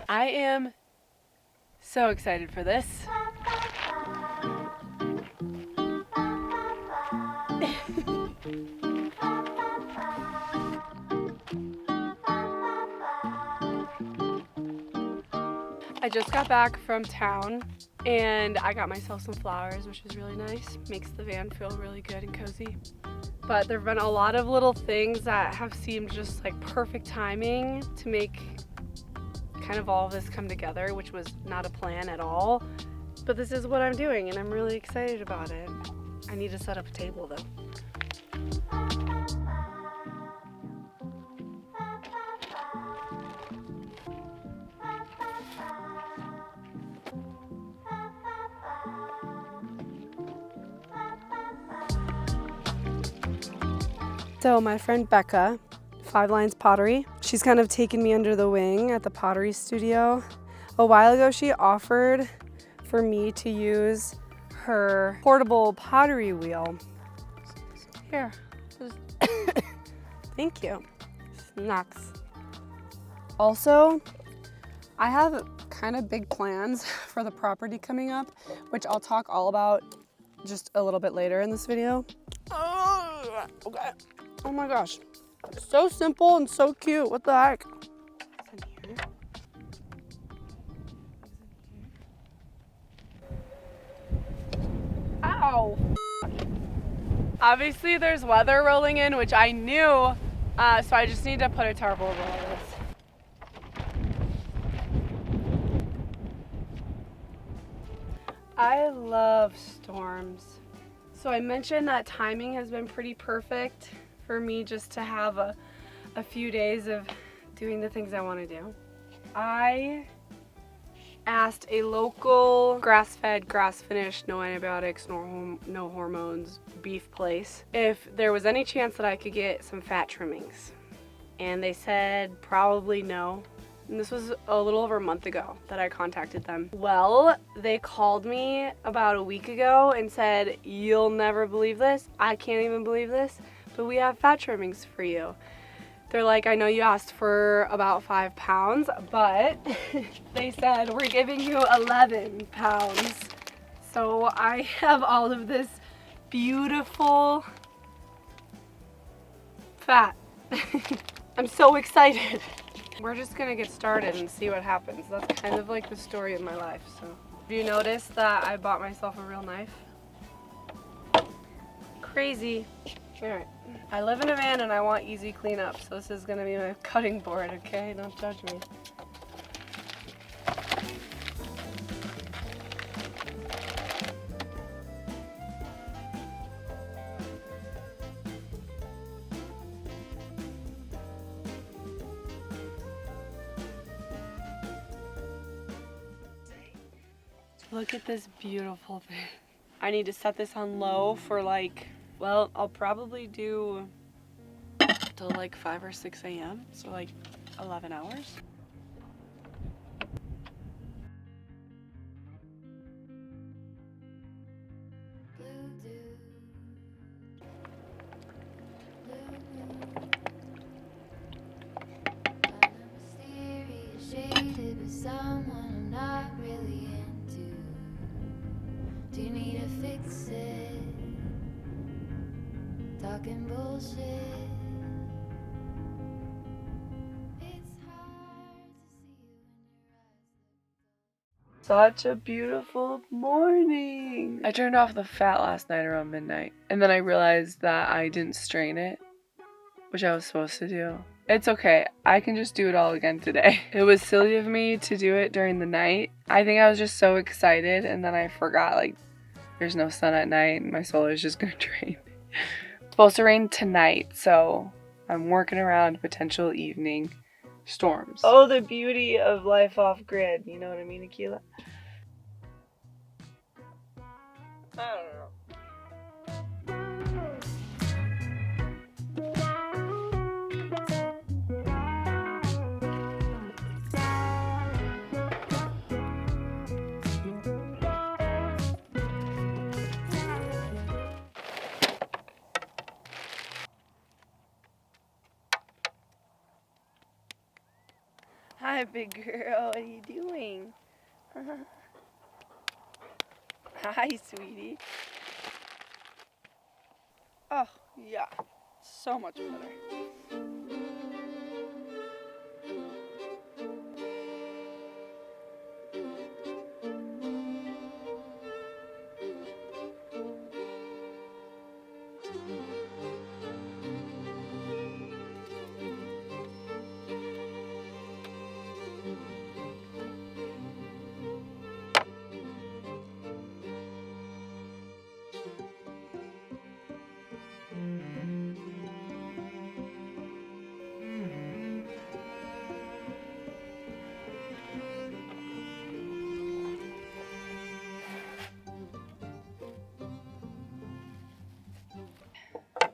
I am so excited for this. I just got back from town and I got myself some flowers, which is really nice. Makes the van feel really good and cozy. But there have been a lot of little things that have seemed just like perfect timing to make kind of all of this come together, which was not a plan at all. But this is what I'm doing and I'm really excited about it. I need to set up a table though. So my friend Becca, 5 Lines Pottery, she's kind of taken me under the wing at the Pottery studio. A while ago she offered for me to use her portable pottery wheel. Here, thank you. Snacks. Also, I have kind of big plans for the property coming up, which I'll talk all about just a little bit later in this video. Oh, okay. Oh my gosh, so simple and so cute. What the heck? Ow! Obviously there's weather rolling in, which I knew, so I just need to put a tarp over all this. I love storms. So I mentioned that timing has been pretty perfect for me just to have a few days of doing the things I want to do. I asked a local grass-fed, grass-finished, no antibiotics, no hormones beef place if there was any chance that I could get some fat trimmings. And they said probably no. And this was a little over a month ago that I contacted them. Well, they called me about a week ago and said, "You'll never believe this. I can't even believe this, but we have fat trimmings for you." They're like, "I know you asked for about 5 pounds, but they said we're giving you 11 pounds. So I have all of this beautiful fat. I'm so excited. We're just gonna get started and see what happens. That's kind of like the story of my life. So, have you noticed that I bought myself a real knife? Crazy. All right. I live in a van and I want easy cleanup, so this is gonna be my cutting board, okay? Don't judge me. Look at this beautiful thing. I need to set this on low for like, well, I'll probably do till like 5 or 6 a.m. So like 11 hours. Do you need to fix it? Talking bullshit. It's hard to see you in your eyes. Such a beautiful morning. I turned off the fat last night around midnight, and then I realized that I didn't strain it, which I was supposed to do. It's okay, I can just do it all again today. It was silly of me to do it during the night. I think I was just so excited, and then I forgot, like, there's no sun at night, and my solar is just gonna drain. It's supposed to rain tonight, so I'm working around potential evening storms. Oh, the beauty of life off grid. You know what I mean, Akila? I don't know. Hi, big girl. What are you doing? Hi, sweetie. Oh, yeah. So much better.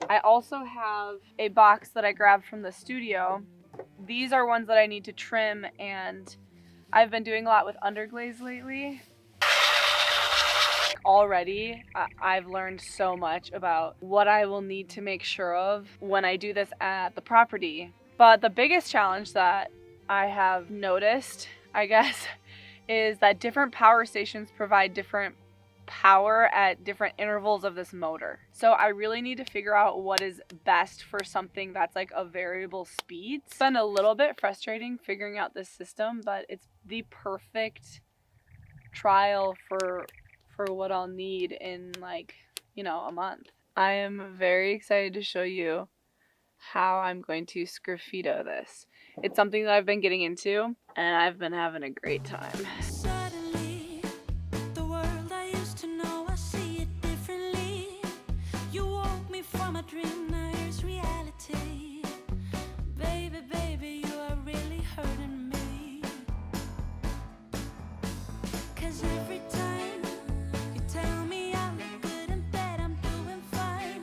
I also have a box that I grabbed from the studio. These are ones that I need to trim, and I've been doing a lot with underglaze lately. Already, I've learned so much about what I will need to make sure of when I do this at the property. But the biggest challenge that I have noticed, I guess, is that different power stations provide different power at different intervals of this motor. So I really need to figure out what is best for something that's like a variable speed. It's been a little bit frustrating figuring out this system, but it's the perfect trial for what I'll need in like, a month. I am very excited to show you how I'm going to sgraffito this. It's something that I've been getting into, and I've been having a great time. Suddenly, the world I used to know, I see it differently. You woke me from a dream, now here's reality. Baby, baby, you are really hurting me. 'Cause every time you tell me I look good and that I'm doing fine,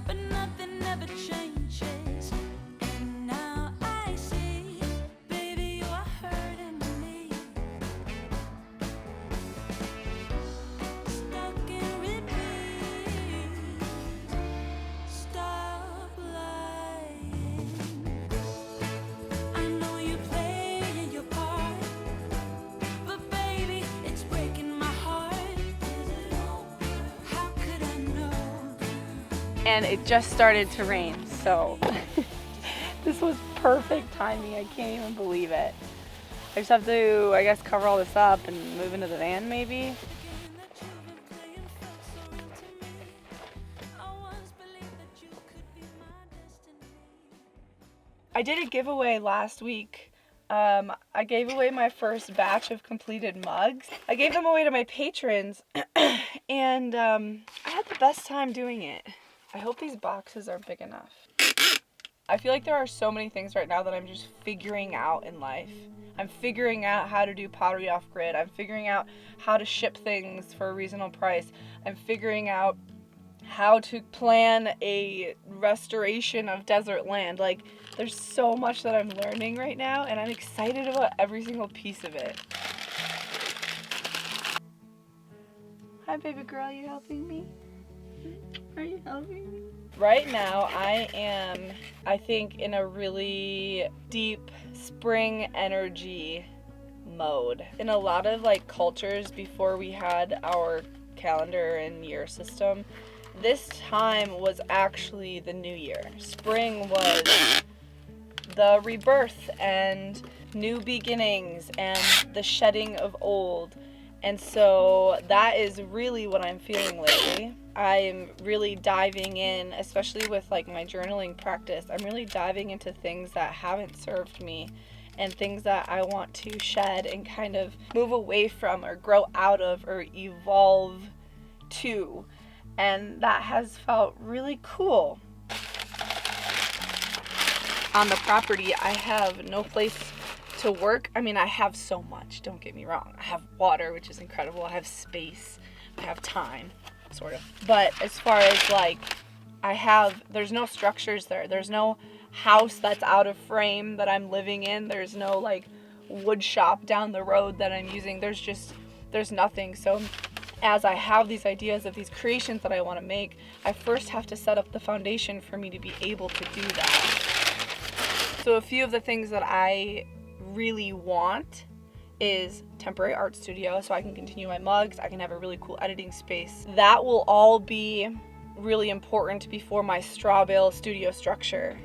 but nothing ever changes. And now I see, baby, you are hurting me. Stuck in repeat. Stop lying. I know you play your part, but baby, it's breaking my heart. Is it over? How could I know? And it just started to rain, so this was perfect timing. I can't even believe it. I just have to, I guess, cover all this up and move into the van maybe. Forgetting that you've been playing fast so rude to me. I once believed that you could be my destiny. I did a giveaway last week. I gave away my first batch of completed mugs. I gave them away to my patrons, and I had the best time doing it. I hope these boxes are big enough. I feel like there are so many things right now that I'm just figuring out in life. I'm figuring out how to do pottery off grid. I'm figuring out how to ship things for a reasonable price. I'm figuring out how to plan a restoration of desert land. Like, there's so much that I'm learning right now, and I'm excited about every single piece of it. Hi, baby girl, you helping me? Are you helping me? Right now, I am, I think, in a really deep spring energy mode. In a lot of like cultures before we had our calendar and year system, this time was actually the new year. Spring was the rebirth and new beginnings and the shedding of old. And so that is really what I'm feeling lately. I'm really diving in, especially with like my journaling practice. I'm really diving into things that haven't served me and things that I want to shed and kind of move away from or grow out of or evolve to. And that has felt really cool. On the property, I have no place to work. I mean, I have so much, don't get me wrong. I have water, which is incredible. I have space. I have time, sort of. But as far as like, there's no structures there. There's no house that's out of frame that I'm living in. There's no like wood shop down the road that I'm using. There's nothing. So as I have these ideas of these creations that I want to make, I first have to set up the foundation for me to be able to do that. So a few of the things that I really want is temporary art studio, so I can continue my mugs, I can have a really cool editing space. That will all be really important before my straw bale studio structure,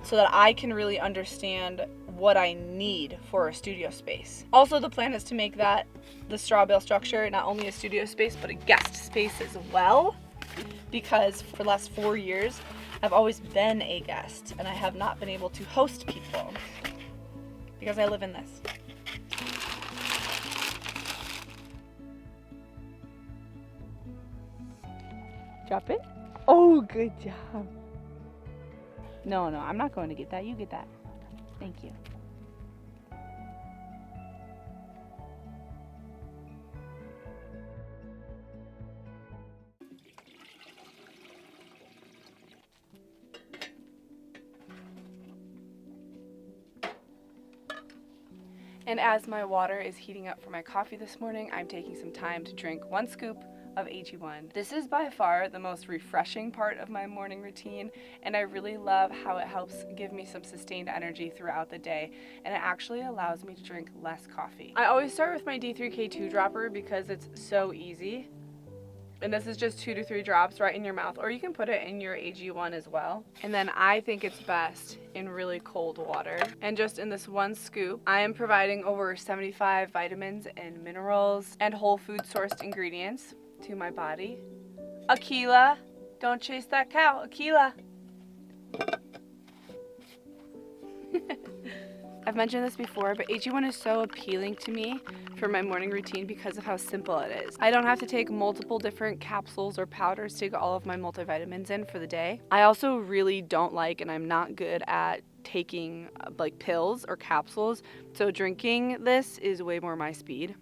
so that I can really understand what I need for a studio space. Also, the plan is to make that, the straw bale structure, not only a studio space, but a guest space as well, because for the last 4 years, I've always been a guest, and I have not been able to host people, because I live in this. Drop it. Oh, good job. No, I'm not going to get that. You get that. Thank you. And as my water is heating up for my coffee this morning, I'm taking some time to drink 1 scoop of AG1. This is by far the most refreshing part of my morning routine, and I really love how it helps give me some sustained energy throughout the day, and it actually allows me to drink less coffee. I always start with my D3K2 dropper because it's so easy. And this is just 2 to 3 drops right in your mouth, or you can put it in your AG1 as well. And then I think it's best in really cold water. And just in this 1 scoop, I am providing over 75 vitamins and minerals and whole food sourced ingredients to my body. Aquila, don't chase that cow, Aquila. I've mentioned this before, but AG1 is so appealing to me for my morning routine because of how simple it is. I don't have to take multiple different capsules or powders to get all of my multivitamins in for the day. I also really don't like, and I'm not good at taking like pills or capsules, so drinking this is way more my speed.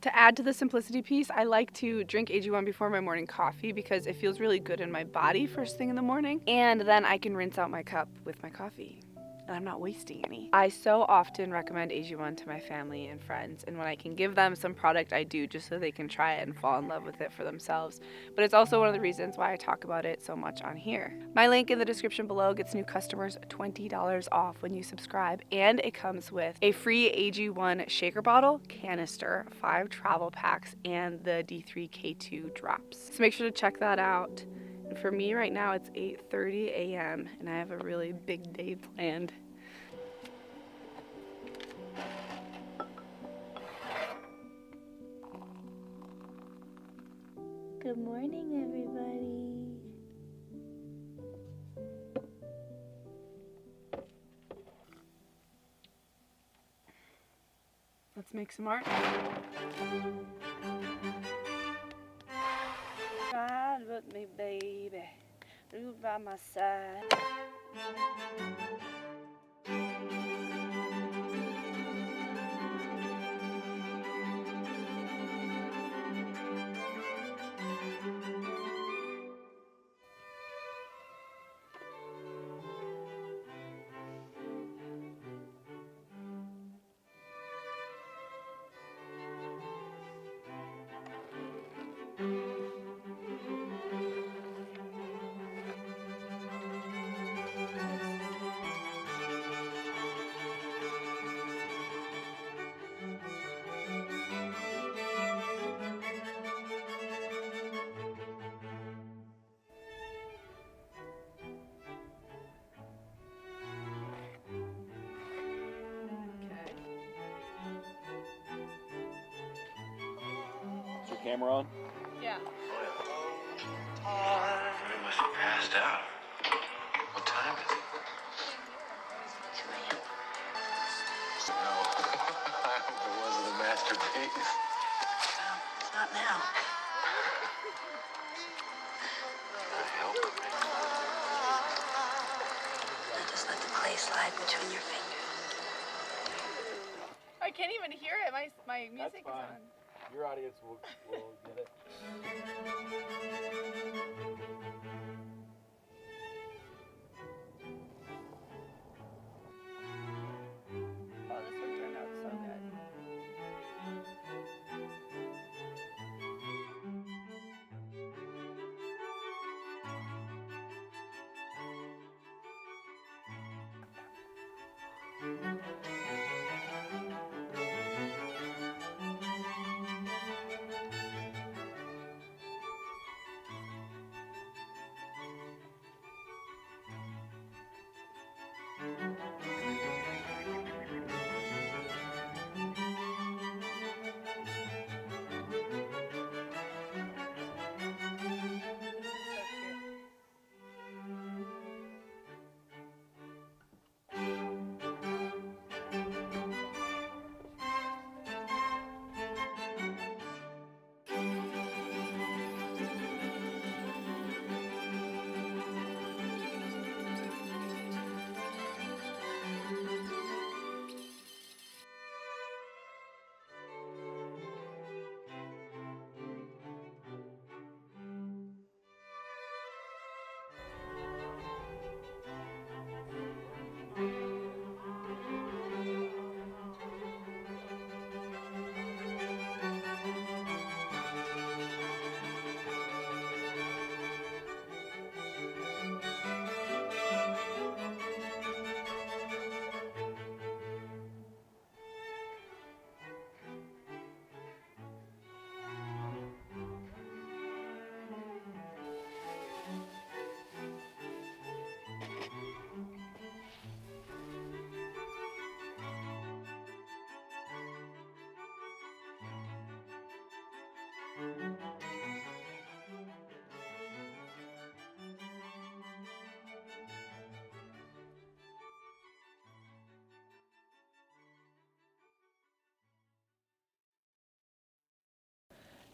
To add to the simplicity piece, I like to drink AG1 before my morning coffee because it feels really good in my body first thing in the morning, and then I can rinse out my cup with my coffee. And I'm not wasting any. I so often recommend AG1 to my family and friends, and when I can give them some product, I do, just so they can try it and fall in love with it for themselves. But it's also one of the reasons why I talk about it so much on here. My link in the description below gets new customers $20 off when you subscribe, and it comes with a free AG1 shaker bottle, canister, 5 travel packs, and the D3K2 drops. So make sure to check that out. And for me right now, it's 8:30 a.m. and I have a really big day planned. Good morning, everybody. Let's make some art. Ride with me, baby. You by my side. Is your camera on? Yeah. We must have passed out. What time is it? 2 a.m. No. I hope it wasn't a masterpiece. Well, it's not now. I hope. Now just let the clay slide between your fingers. I can't even hear it. My music is on. Your audience will get it. Oh, this one turned out so good.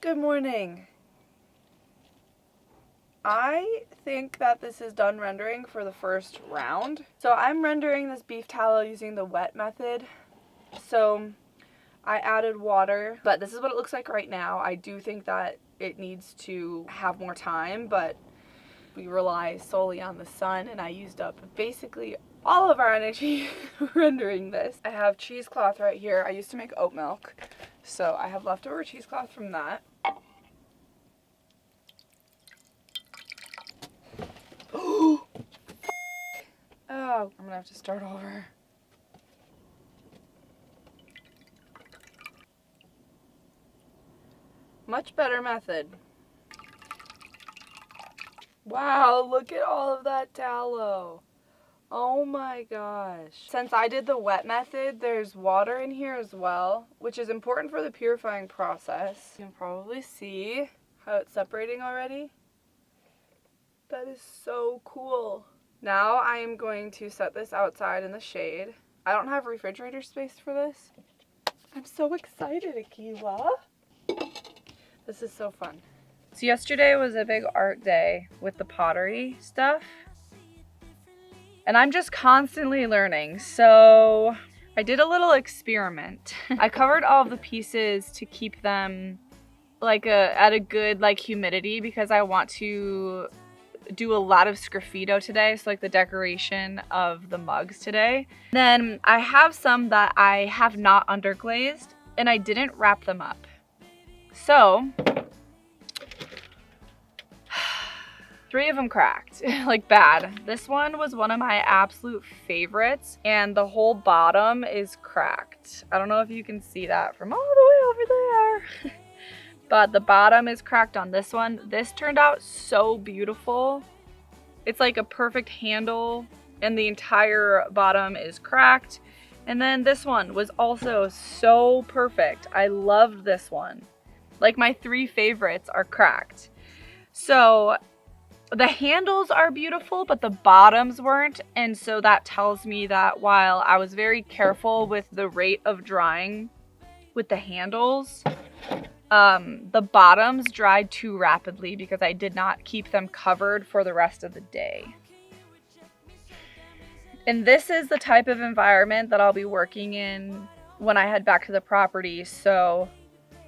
Good morning. I think that this is done rendering for the first round. So I'm rendering this beef tallow using the wet method. So I added water, but this is what it looks like right now. I do think that it needs to have more time, but we rely solely on the sun, and I used up basically all of our energy rendering this. I have cheesecloth right here. I used to make oat milk, so I have leftover cheesecloth from that. Oh, I'm gonna have to start over. Much better method. Wow, look at all of that tallow. Oh my gosh. Since I did the wet method, there's water in here as well, which is important for the purifying process. You can probably see how it's separating already. That is so cool. Now I am going to set this outside in the shade. I don't have refrigerator space for this. I'm so excited, Akiwa. This is so fun. So yesterday was a big art day with the pottery stuff. And I'm just constantly learning. So I did a little experiment. I covered all of the pieces to keep them at a good humidity, because I want to do a lot of sgraffito today, so the decoration of the mugs today. Then I have some that I have not underglazed, and I didn't wrap them up. So 3 of them cracked, bad. This one was one of my absolute favorites, and the whole bottom is cracked. I don't know if you can see that from all the way over there. But the bottom is cracked on this one. This turned out so beautiful. It's like a perfect handle, and the entire bottom is cracked. And then this one was also so perfect. I loved this one. My 3 favorites are cracked. So the handles are beautiful, but the bottoms weren't. And so that tells me that while I was very careful with the rate of drying with the handles, the bottoms dried too rapidly because I did not keep them covered for the rest of the day. And this is the type of environment that I'll be working in when I head back to the property. So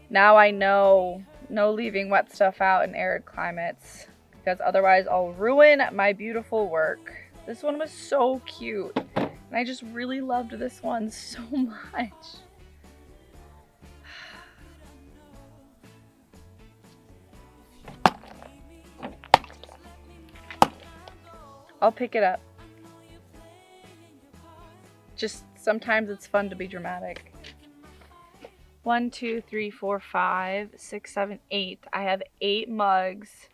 now I know no leaving wet stuff out in arid climates, because otherwise I'll ruin my beautiful work. This one was so cute, and I just really loved this one so much. I'll pick it up. Just sometimes it's fun to be dramatic. 1, 2, 3, 4, 5, 6, 7, 8. I have 8 mugs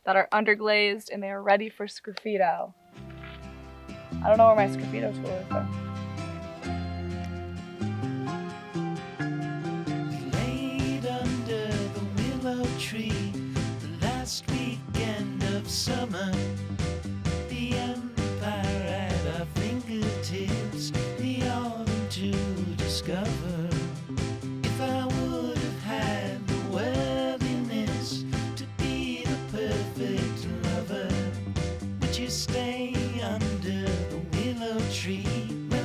that are underglazed, and they are ready for sgraffito. I don't know where my sgraffito tool is though. Laid under the willow tree, the last weekend of summer. The empire at our fingertips, the autumn to discover. If I would have had the worthiness to be the perfect lover, would you stay under the willow tree when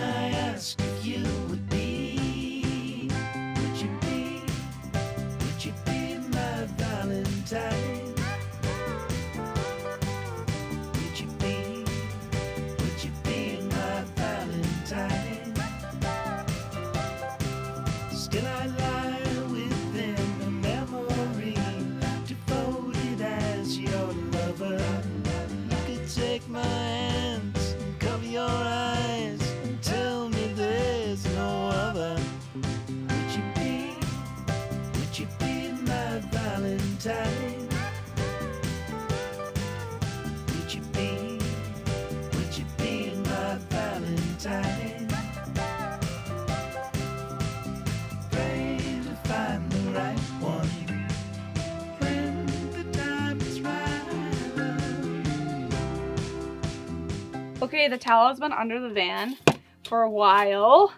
Okay, the tallow's been under the van for a while.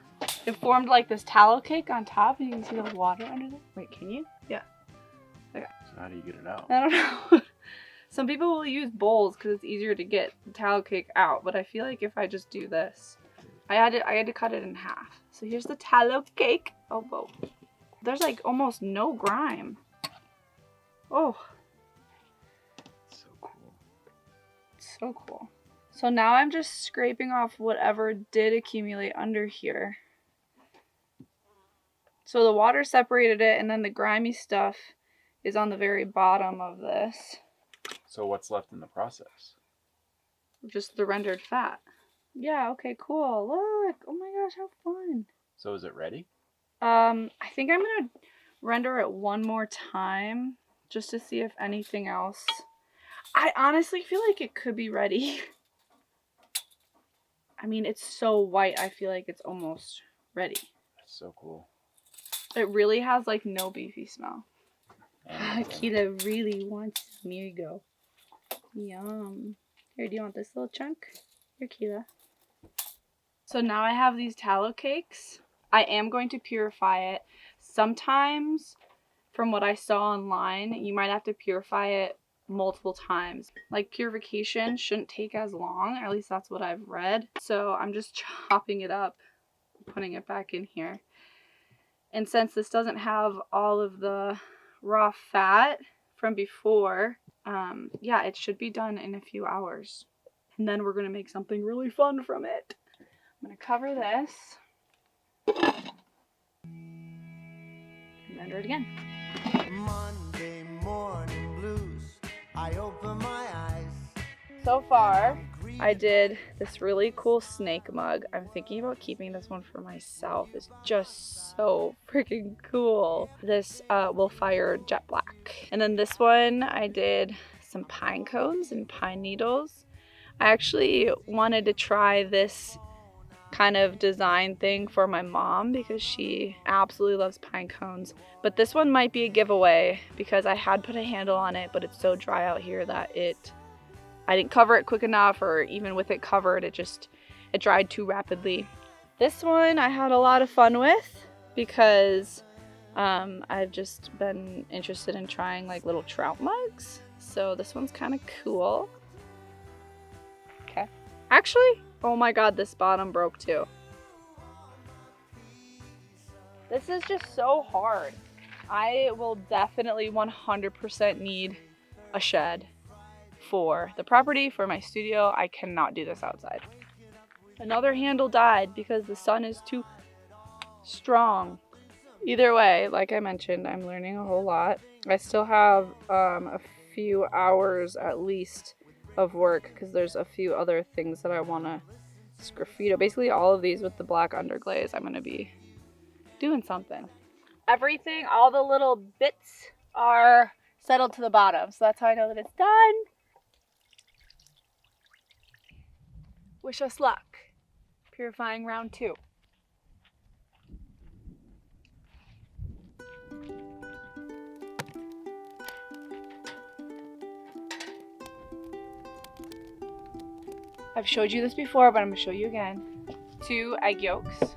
It formed like this tallow cake on top, and you can see the water under there. Wait, can you? Yeah. Okay. So how do you get it out? I don't know. Some people will use bowls because it's easier to get the tallow cake out, but I feel like if I just do this, I had to cut it in half. So here's the tallow cake. Oh, whoa. There's like almost no grime. Oh. So cool. So cool. So now I'm just scraping off whatever did accumulate under here. So the water separated it, and then the grimy stuff is on the very bottom of this. So what's left in the process? Just the rendered fat. Yeah, okay, cool. Look. Oh my gosh, how fun. So is it ready? I think I'm gonna render it one more time just to see if anything else. I honestly feel like it could be ready. I mean, it's so white, I feel like it's almost ready. That's so cool. It really has like no beefy smell. And Keela really wants some. Here you go. Yum. Here, do you want this little chunk? Here, Keela. So now I have these tallow cakes. I am going to purify it. Sometimes, from what I saw online, you might have to purify it multiple times. Like, purification shouldn't take as long, at least that's what I've read. So I'm just chopping it up, putting it back in here. And since this doesn't have all of the raw fat from before, yeah, it should be done in a few hours. And then we're gonna make something really fun from it. I'm gonna cover this and render it again. Monday morning blues. I open my eyes. So far, I did this really cool snake mug. I'm thinking about keeping this one for myself. It's just so freaking cool. This will fire jet black. And then this one, I did some pine cones and pine needles. I actually wanted to try this kind of design thing for my mom because she absolutely loves pine cones. But this one might be a giveaway because I had put a handle on it, but it's so dry out here that I didn't cover it quick enough, or even with it covered, it dried too rapidly. This one I had a lot of fun with because I've just been interested in trying like little trout mugs. So this one's kind of cool. Okay. Actually, oh my god, this bottom broke too. This is just so hard. I will definitely 100% need a shed for the property, for my studio. I cannot do this outside. Another handle died because the sun is too strong. Either way, like I mentioned, I'm learning a whole lot. I still have a few hours at least of work because there's a few other things that I want to sgraffito. Basically all of these with the black underglaze, I'm going to be doing something. Everything, all the little bits are settled to the bottom, so that's how I know that it's done. Wish us luck. Purifying round 2. I've showed you this before, but I'm going to show you again. 2 egg yolks,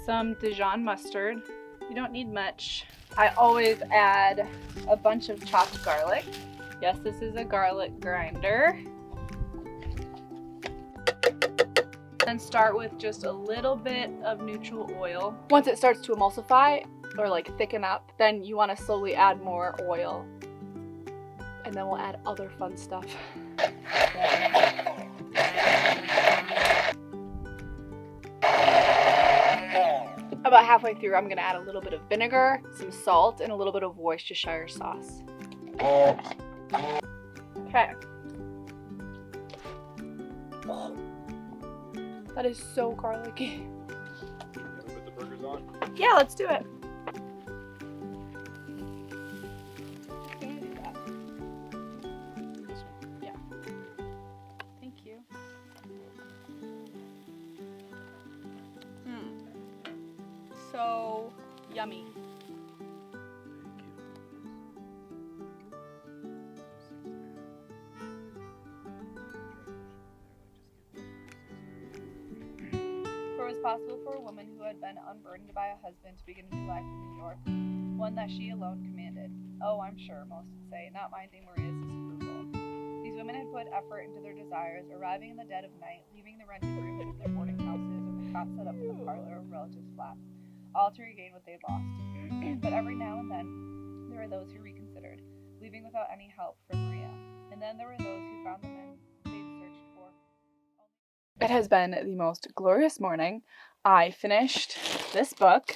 some Dijon mustard. You don't need much. I always add a bunch of chopped garlic. Yes, this is a garlic grinder. Then start with just a little bit of neutral oil. Once it starts to emulsify or like thicken up, then you want to slowly add more oil. And then we'll add other fun stuff. About halfway through, I'm gonna add a little bit of vinegar, some salt, and a little bit of Worcestershire sauce. Okay. Oh, that is so garlicky. Can we put the burgers on? Yeah, let's do it. Yeah. Thank you. So yummy. responsible for a woman who had been unburdened by a husband to begin a new life in New York, one that she alone commanded. Oh, I'm sure, most would say, not minding Maria's disapproval. These women had put effort into their desires, arriving in the dead of night, leaving the rented rooms of their boarding houses or the cot set up in the parlor of a relative's flat, all to regain what they had lost. But every now and then, there were those who reconsidered, leaving without any help from Maria. And then there were those who found the men they'd searched for. It has been the most glorious morning. I finished this book.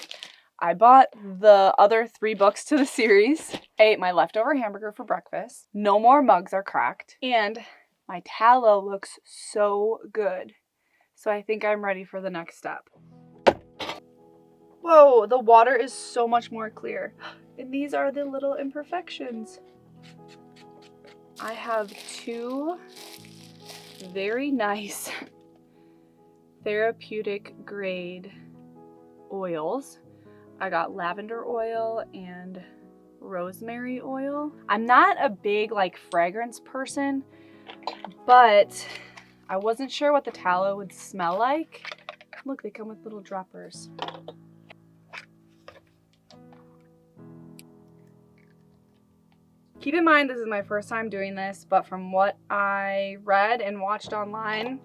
I bought the other 3 books to the series. I ate my leftover hamburger for breakfast. No more mugs are cracked. And my tallow looks so good. So I think I'm ready for the next step. Whoa, the water is so much more clear. And these are the little imperfections. I have 2 very nice therapeutic grade oils. I got lavender oil and rosemary oil. I'm not a big fragrance person, but I wasn't sure what the tallow would smell like. Look, they come with little droppers. Keep in mind this is my first time doing this, but from what I read and watched online,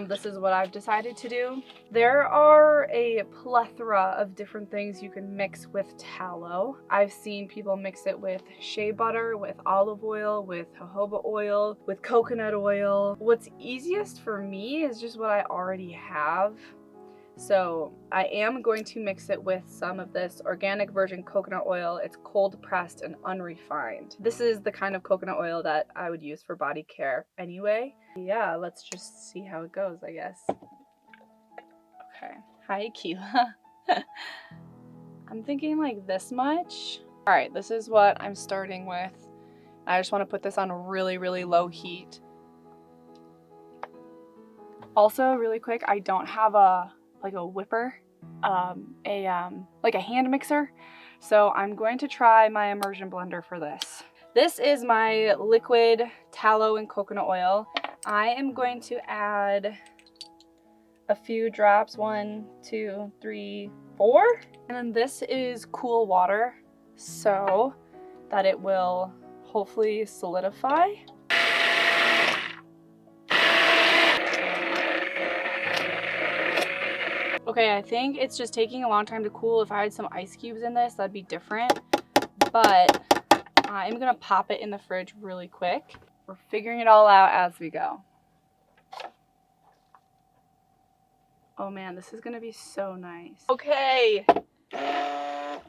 this is what I've decided to do. There are a plethora of different things you can mix with tallow. I've seen people mix it with shea butter, with olive oil, with jojoba oil, with coconut oil. What's easiest for me is just what I already have. So I am going to mix it with some of this organic virgin coconut oil. It's cold pressed and unrefined. This is the kind of coconut oil that I would use for body care anyway. Yeah, let's just see how it goes, I guess. Okay, hi Keela. I'm thinking like this much. All right, this is what I'm starting with. I just want to put this on really, really low heat. Also, really quick, I don't have a whipper, like a hand mixer. So I'm going to try my immersion blender for this. This is my liquid tallow and coconut oil. I am going to add a few drops, 1, 2, 3, 4. And then this is cool water so that it will hopefully solidify. Okay, I think it's just taking a long time to cool. If I had some ice cubes in this, that'd be different. But I'm gonna pop it in the fridge really quick. We're figuring it all out as we go. Oh man, this is gonna be so nice. Okay.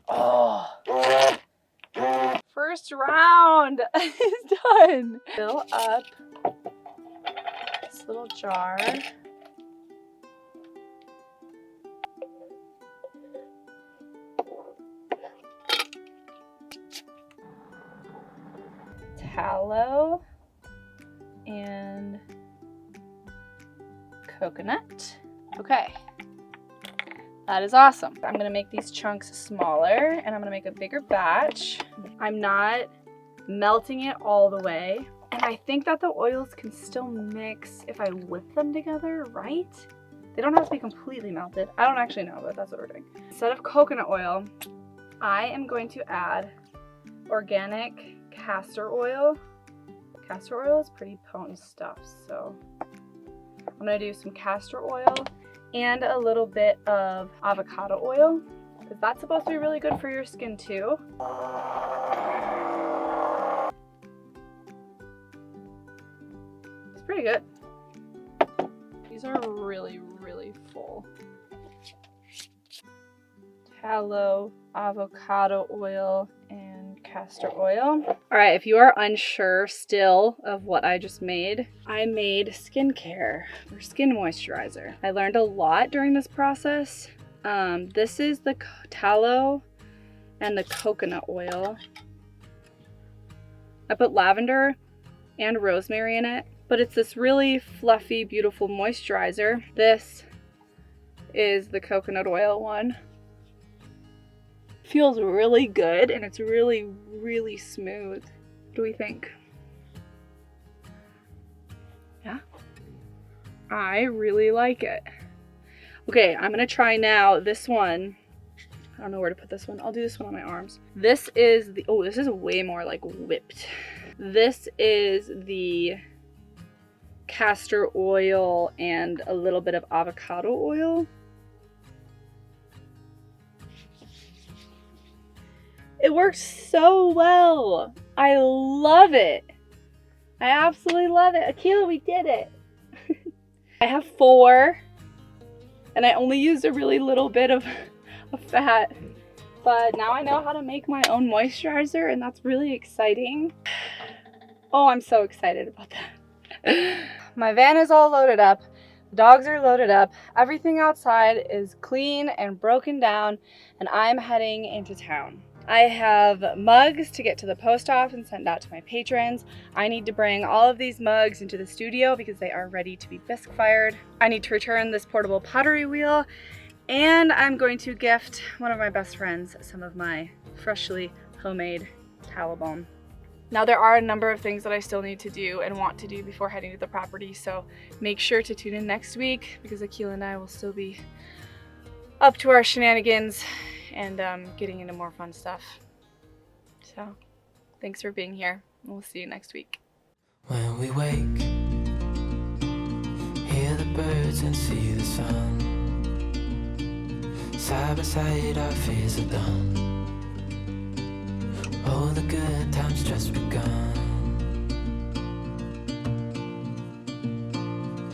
Oh. First round is done. Fill up this little jar. Tallow and coconut. Okay, that is awesome. I'm gonna make these chunks smaller and I'm gonna make a bigger batch. I'm not melting it all the way. And I think that the oils can still mix if I whip them together, right? They don't have to be completely melted. I don't actually know, but that's what we're doing. Instead of coconut oil, I am going to add organic castor oil. Castor oil is pretty potent stuff, so I'm gonna do some castor oil and a little bit of avocado oil because that's supposed to be really good for your skin too. It's pretty good. These are really, really full. Tallow, avocado oil, and castor oil. All right, if you are unsure still of what I just made, I made skincare or skin moisturizer. I learned a lot during this process. This is the tallow and the coconut oil. I put lavender and rosemary in it, but it's this really fluffy, beautiful moisturizer. This is the coconut oil one. Feels really good and it's really, really smooth. What do we think? Yeah? I really like it. Okay, I'm gonna try now this one. I don't know where to put this one. I'll do this one on my arms. This is the, oh, this is way more like whipped. This is the castor oil and a little bit of avocado oil. It works so well. I love it. I absolutely love it. Akila, we did it. I have 4 and I only used a really little bit of fat, but now I know how to make my own moisturizer and that's really exciting. Oh, I'm so excited about that. My van is all loaded up. The dogs are loaded up. Everything outside is clean and broken down and I'm heading into town. I have mugs to get to the post office and send out to my patrons. I need to bring all of these mugs into the studio because they are ready to be bisque fired. I need to return this portable pottery wheel, and I'm going to gift one of my best friends some of my freshly homemade tallow balm. Now there are a number of things that I still need to do and want to do before heading to the property, so make sure to tune in next week because Akila and I will still be up to our shenanigans and getting into more fun stuff. So, thanks for being here. We'll see you next week. When we wake, hear the birds and see the sun. Side by side, our fears are done. Oh, the good times just begun.